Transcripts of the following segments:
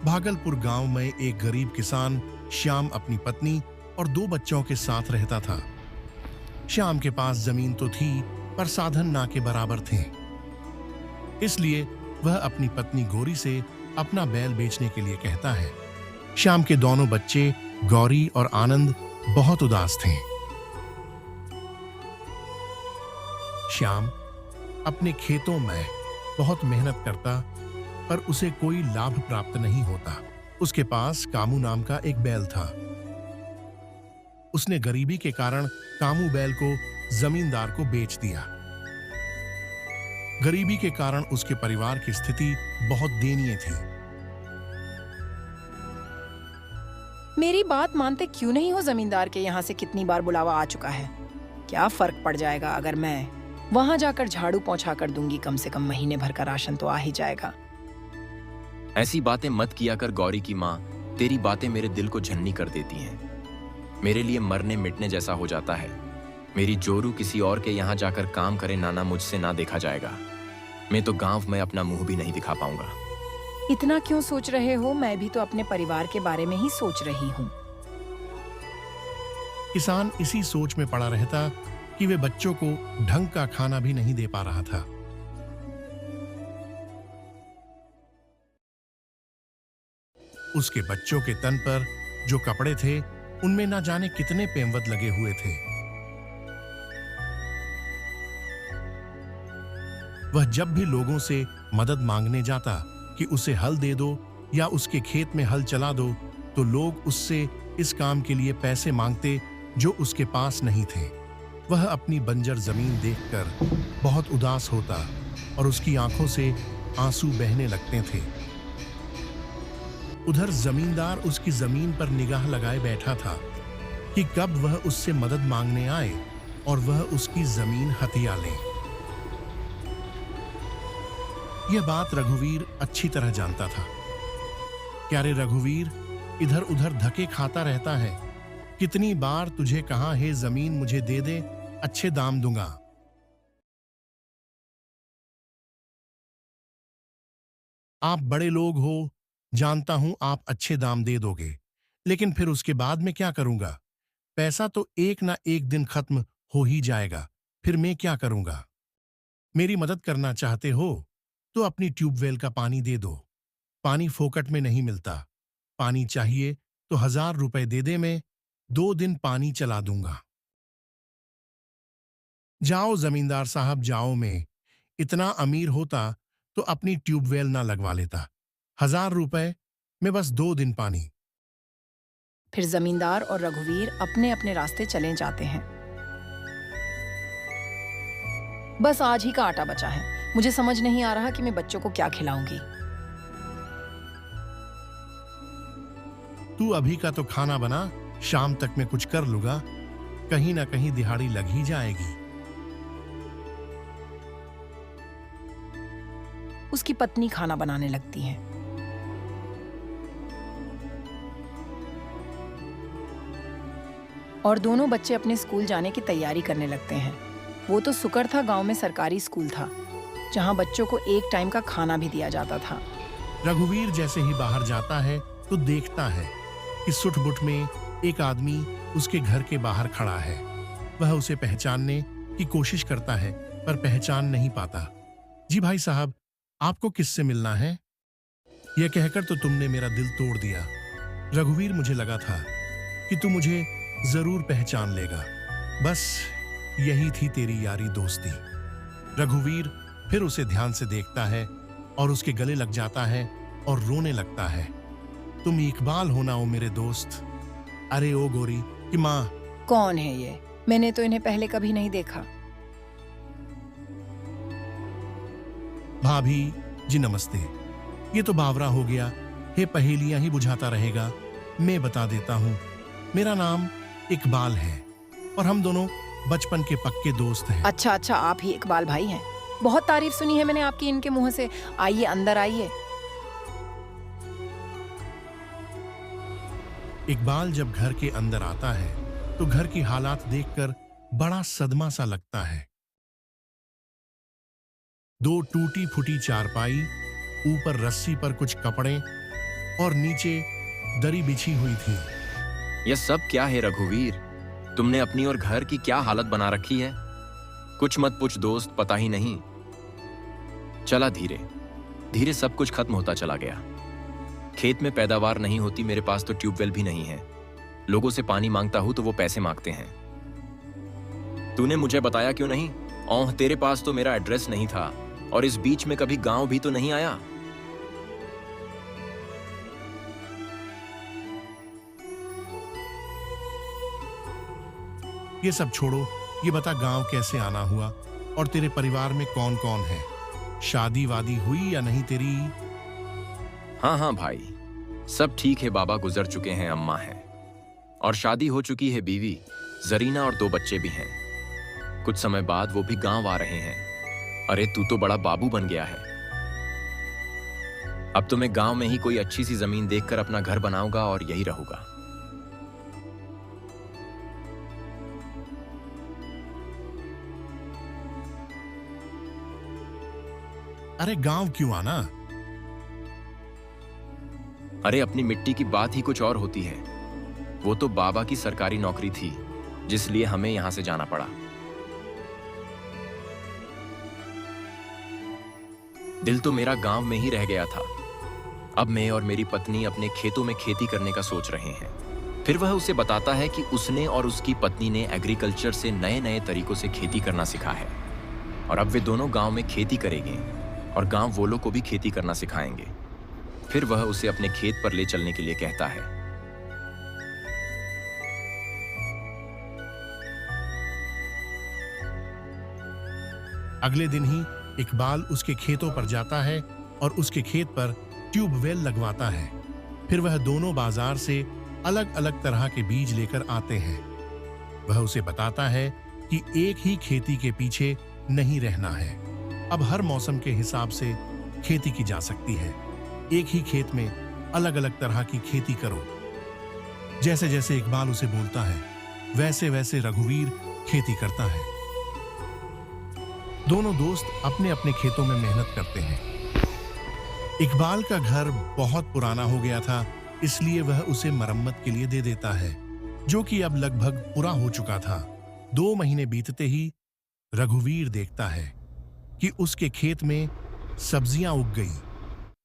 भागलपुर गांव में एक गरीब किसान श्याम अपनी पत्नी और 2 बच्चों के साथ रहता था। श्याम के पास जमीन तो थी, पर साधन ना के बराबर थे। इसलिए वह अपनी पत्नी गौरी से अपना बैल बेचने के लिए कहता है। श्याम के दोनों बच्चे गौरी और आनंद बहुत उदास थे। श्याम अपने खेतों में बहुत मेहनत करता, पर उसे कोई लाभ प्राप्त नहीं होता। उसके पास कामू नाम का एक बैल था। उसने गरीबी के कारण कामू बैल को जमींदार को बेच दिया। गरीबी के कारण उसके परिवार की स्थिति बहुत दयनीय थी। मेरी बात मानते क्यों नहीं हो? जमींदार के यहाँ से कितनी बार बुलावा आ चुका है। क्या फर्क पड़ जाएगा अगर मैं वहां जाकर झाड़ू पोंछा कर दूंगी? कम से कम महीने भर का राशन तो आ ही जाएगा। ऐसी बातें मत किया कर गौरी की माँ। तेरी बातें मेरे दिल को झन्नी कर देती हैं। मेरे लिए मरने मिटने जैसा हो जाता है। मेरी जोरू किसी और के यहाँ जाकर काम करे नाना, मुझसे ना देखा जाएगा। मैं तो गांव में अपना मुंह भी नहीं दिखा पाऊंगा। इतना क्यों सोच रहे हो? मैं भी तो अपने परिवार के बारे में ही सोच रही हूँ। किसान इसी सोच में पड़ा रहता कि वे बच्चों को ढंग का खाना भी नहीं दे पा रहा था। उसके बच्चों के तन पर जो कपड़े थे, उनमें ना जाने कितने पेंवद लगे हुए थे। वह जब भी लोगों से मदद मांगने जाता कि उसे हल दे दो या उसके खेत में हल चला दो, तो लोग उससे इस काम के लिए पैसे मांगते जो उसके पास नहीं थे। वह अपनी बंजर जमीन देखकर बहुत उदास होता और उसकी आंखों से आंसू बहने लगते थे। उधर जमींदार उसकी जमीन पर निगाह लगाए बैठा था कि कब वह उससे मदद मांगने आए और वह उसकी जमीन हथिया ले। यह बात रघुवीर अच्छी तरह जानता था। क्या रे रघुवीर, इधर उधर धक्के खाता रहता है। कितनी बार तुझे कहा है जमीन मुझे दे दे, अच्छे दाम दूंगा। आप बड़े लोग हो, जानता हूं आप अच्छे दाम दे दोगे, लेकिन फिर उसके बाद मैं क्या करूंगा? पैसा तो एक ना एक दिन खत्म हो ही जाएगा, फिर मैं क्या करूंगा? मेरी मदद करना चाहते हो तो अपनी ट्यूबवेल का पानी दे दो। पानी फोकट में नहीं मिलता। पानी चाहिए तो 1000 रुपए दे दे, मैं 2 दिन पानी चला दूंगा। जाओ जमींदार साहब जाओ। मैं इतना अमीर होता तो अपनी ट्यूबवेल ना लगवा लेता। 1000 रुपए में बस 2 दिन पानी। फिर जमींदार और रघुवीर अपने अपने रास्ते चले जाते हैं। बस आज ही का आटा बचा है। मुझे समझ नहीं आ रहा कि मैं बच्चों को क्या खिलाऊंगी। तू अभी का तो खाना बना, शाम तक मैं कुछ कर लूंगा। कहीं ना कहीं दिहाड़ी लग ही जाएगी। उसकी पत्नी खाना बनाने लगती है। और दोनों बच्चे अपने स्कूल जाने की तैयारी करने लगते हैं। वो तो सुकर था, गांव में सरकारी स्कूल था जहां बच्चों को एक टाइम का खाना भी दिया जाता था। रघुवीर जैसे ही बाहर जाता है तो देखता है कि सुट-बुट में एक आदमी उसके घर के बाहर खड़ा है। वह उसे पहचानने की कोशिश करता है, पर पहचान नहीं पाता। जी भाई साहब, आपको किससे मिलना है? यह कहकर तो तुमने मेरा दिल तोड़ दिया। रघुवीर, मुझे लगा था कि तू मुझे जरूर पहचान लेगा। बस यही थी तेरी यारी दोस्ती। रघुवीर फिर उसे ध्यान से देखता है और उसके गले लग जाता है और रोने लगता है। तुम इकबाल हो ना हो मेरे दोस्त। अरे ओ गोरी की माँ। कौन है ये? मैंने तो इन्हें पहले कभी नहीं देखा। भाभी जी नमस्ते। ये तो बावरा हो गया है, पहेलियां ही बुझाता रहेगा। मैं बता देता हूँ, मेरा नाम इकबाल है और हम दोनों बचपन के पक्के दोस्त हैं। अच्छा अच्छा, आप ही इकबाल भाई हैं। बहुत तारीफ सुनी है मैंने आपकी इनके मुंह से। आइए अंदर आइए। इकबाल जब घर के अंदर आता है तो घर की हालात देखकर बड़ा सदमा सा लगता है। 2 टूटी फूटी चारपाई, ऊपर रस्सी पर कुछ कपड़े, और नीचे दरी बिछी हुई थी। यह सब क्या है रघुवीर? तुमने अपनी और घर की क्या हालत बना रखी है? कुछ मत पूछ दोस्त, पता ही नहीं चला। धीरे धीरे सब कुछ खत्म होता चला गया। खेत में पैदावार नहीं होती, मेरे पास तो ट्यूबवेल भी नहीं है। लोगों से पानी मांगता हूं तो वो पैसे मांगते हैं। तूने मुझे बताया क्यों नहीं? ओह, तेरे पास तो मेरा एड्रेस नहीं था, और इस बीच में कभी गांव भी तो नहीं आया। ये सब छोड़ो, ये बता गांव कैसे आना हुआ और तेरे परिवार में कौन कौन है? शादी वादी हुई या नहीं तेरी? हाँ हाँ भाई, सब ठीक है। बाबा गुजर चुके हैं, अम्मा है, और शादी हो चुकी है, बीवी जरीना और 2 बच्चे भी हैं। कुछ समय बाद वो भी गांव आ रहे हैं। अरे तू तो बड़ा बाबू बन गया है। अब तो मैं गांव में ही कोई अच्छी सी जमीन देखकर अपना घर बनाऊंगा और यही रहूंगा। अरे गांव क्यों आना? अरे अपनी मिट्टी की बात ही कुछ और होती है। वो तो बाबा की सरकारी नौकरी थी, जिसलिए हमें यहां से जाना पड़ा। दिल तो मेरा गांव में ही रह गया था। अब मैं और मेरी पत्नी अपने खेतों में खेती करने का सोच रहे हैं। फिर वह उसे बताता है कि उसने और उसकी पत्नी ने एग्रीकल्चर से नए नए तरीकों से खेती करना सीखा है, और अब वे दोनों गांव में खेती करेंगे और गांव वालों को भी खेती करना सिखाएंगे। फिर वह उसे अपने खेत पर ले चलने के लिए कहता है। अगले दिन ही इकबाल उसके खेतों पर जाता है और उसके खेत पर ट्यूबवेल लगवाता है। फिर वह दोनों बाजार से अलग अलग तरह के बीज लेकर आते हैं। वह उसे बताता है कि एक ही खेती के पीछे नहीं रहना है। अब हर मौसम के हिसाब से खेती की जा सकती है। एक ही खेत में अलग अलग तरह की खेती करो। जैसे जैसे इकबाल उसे बोलता है, वैसे वैसे रघुवीर खेती करता है। दोनों दोस्त अपने अपने खेतों में मेहनत करते हैं। इकबाल का घर बहुत पुराना हो गया था, इसलिए वह उसे मरम्मत के लिए दे देता है, जो कि अब लगभग पूरा हो चुका था। 2 महीने बीतते ही रघुवीर देखता है कि उसके खेत में सब्जियां उग गई,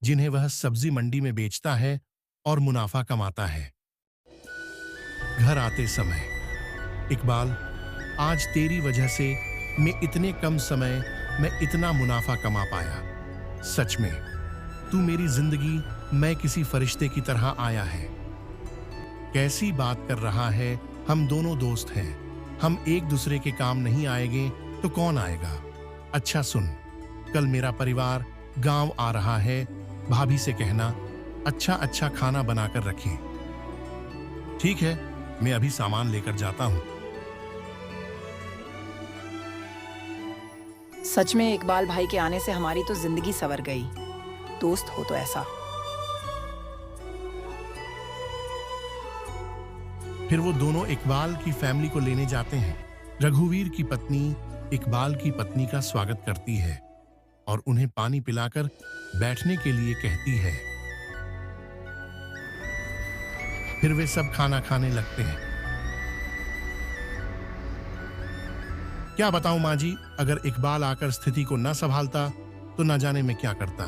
जिन्हें वह सब्जी मंडी में बेचता है और मुनाफा कमाता है। घर आते समय, इकबाल, आज तेरी वजह से मैं इतने कम समय में इतना मुनाफा कमा पाया। सच में तू मेरी जिंदगी में किसी फरिश्ते की तरह आया है। कैसी बात कर रहा है? हम दोनों दोस्त हैं। हम एक दूसरे के काम नहीं आएंगे तो कौन आएगा? अच्छा सुन, कल मेरा परिवार गांव आ रहा है। भाभी से कहना अच्छा अच्छा खाना बनाकर रखें। ठीक है, मैं अभी सामान लेकर जाता हूं। सच में इकबाल भाई के आने से हमारी तो जिंदगी संवर गई। दोस्त हो तो ऐसा। फिर वो दोनों इकबाल की फैमिली को लेने जाते हैं। रघुवीर की पत्नी इकबाल की पत्नी का स्वागत करती है और उन्हें पानी पिलाकर बैठने के लिए कहती है। फिर वे सब खाना खाने लगते हैं। क्या बताऊं माँ जी, अगर इकबाल आकर स्थिति को न संभालता तो न जाने मैं क्या करता।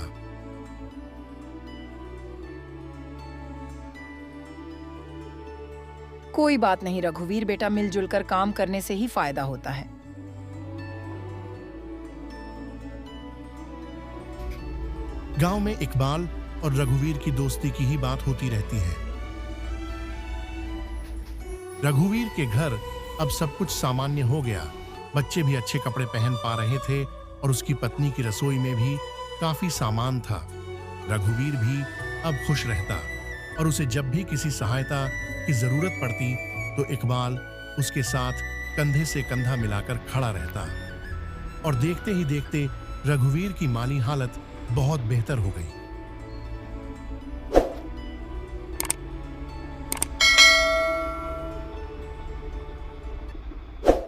कोई बात नहीं रघुवीर बेटा, मिलजुल कर काम करने से ही फायदा होता है। गांव में इकबाल और रघुवीर की दोस्ती की ही बात होती रहती है। रघुवीर के घर अब सब कुछ सामान्य हो गया। बच्चे भी अच्छे कपड़े पहन पा रहे थे और उसकी पत्नी की रसोई में भी काफी सामान था। रघुवीर भी अब खुश रहता और उसे जब भी किसी सहायता की जरूरत पड़ती तो इकबाल उसके साथ कंधे से कंधा मिलाकर खड़ा रहता। और देखते ही देखते रघुवीर की माली हालत बहुत बेहतर हो गई।